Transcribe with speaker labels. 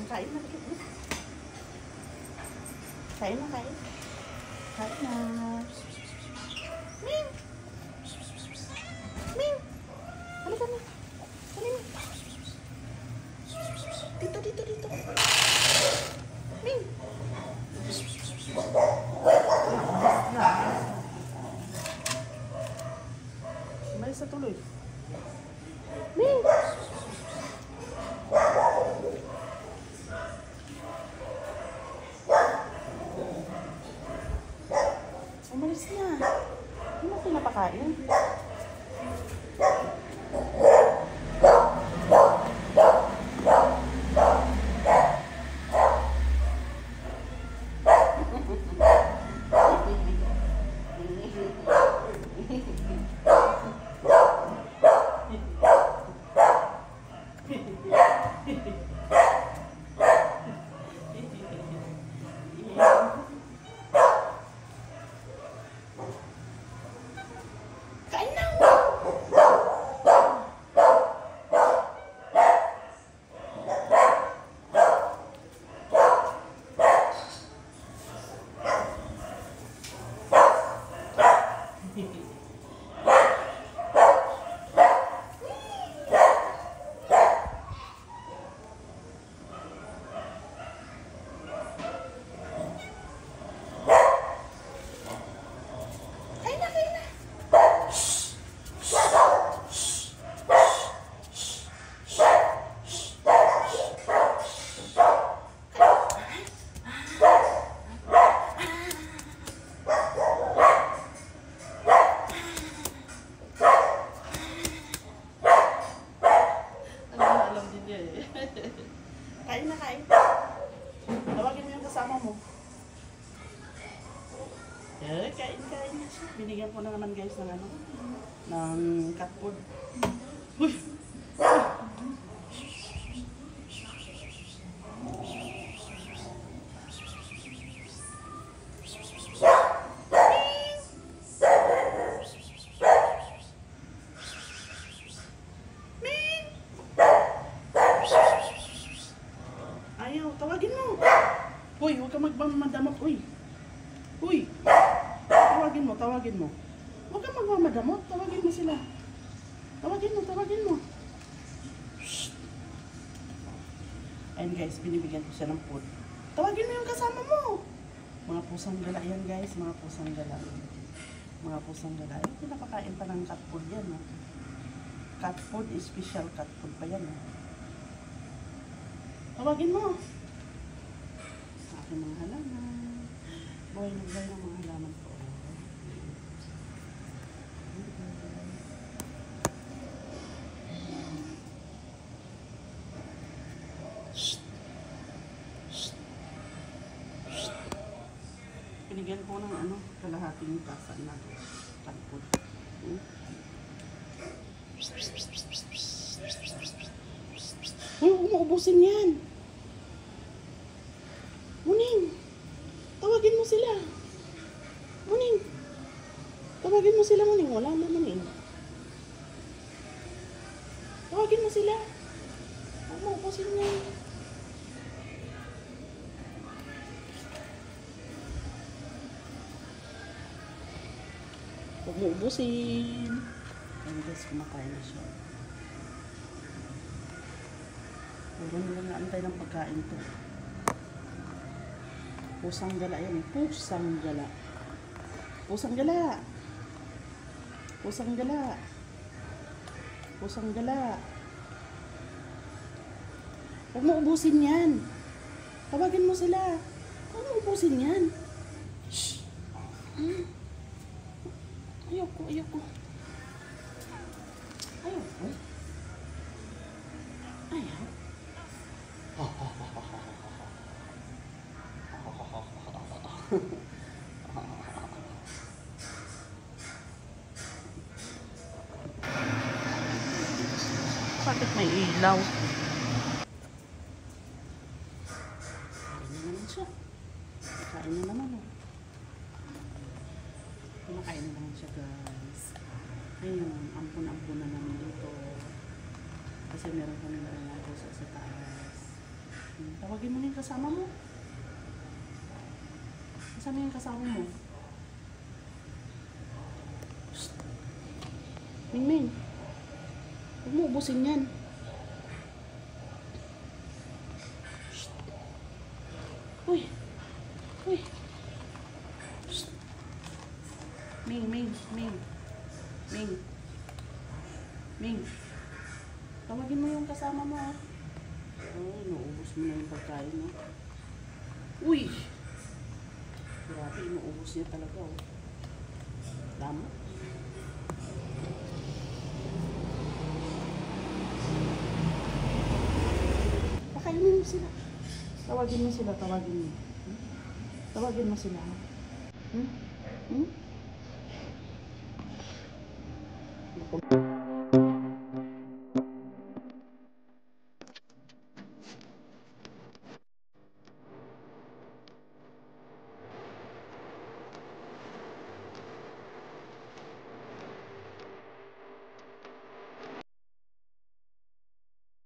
Speaker 1: Kain na. Kain na, kain. Kain na. Ming! Ming! Halika na. Halika. Dito, dito, dito. Ming! Umalis na tuloy. Ming! Umalis na. Hindi mo pinapakain. Kain na, kain. Tawagin mo yung kasama mo. Kain na siya. Binigyan ko na naman guys ng ano, ng cat food. Uy! Ayaw, tawagin mo. Uy, huwag ka magmamadamot. Uy. Uy. Tawagin mo, tawagin mo. Huwag ka magmamadamot. Tawagin mo sila. Tawagin mo, tawagin mo. Shh. Ayun guys, binibigyan ko siya ng food. Tawagin mo yung kasama mo. Mga pusang gala yan guys, mga pusang gala. Mga pusang gala. Ay, pinapakain pa ng cat food yan. Ha? Cat food, special cat food pa yan. Ha? Tawagin mo. Sa aking mga halaman. Buhay ng mga halaman ko. Shh. Shh. Shh. Pinigyan ko ng ano, kalahating tasa na tampon. Uy, umuubusin yan. Muning, tawagin mo sila. Muning, tawagin mo sila, Muning. Wala na, Muning. Tawagin mo sila. Umuubusin yan. Umuubusin. Ayun guys, kumakain na siya. Puro nila naantay ng pagkain to. Pusang gala yan. Pusang gala. Pusang gala. Pusang gala. Pusang gala. Huwag mo ubusin yan. Tawagin mo sila. Huwag mo ubusin yan. Shh. Ayoko, ayoko. Ayoko. Ayaw. Bakit may ilaw? Kain na naman siya. Kain na naman oh. Kumakain na naman siya guys. Ayun, ampun-ampun na namin dito. Kasi meron kami na rin sa taas. Tawagin mo na yung kasama mo. Nasaan yung kasama mo? Psst. Mingming. Huwag mo ubusin yan. Psst. Uy. Uy. Psst. Ming. Ming. Tawagin mo yung kasama mo, ah. Ay, inuubos mo na yung pagkain, no? Uy! Grabe, inuubos niya talaga, oh. Lama. Pakainin mo sila. Tawagin mo sila, tawagin mo. Tawagin mo sila. Hmm?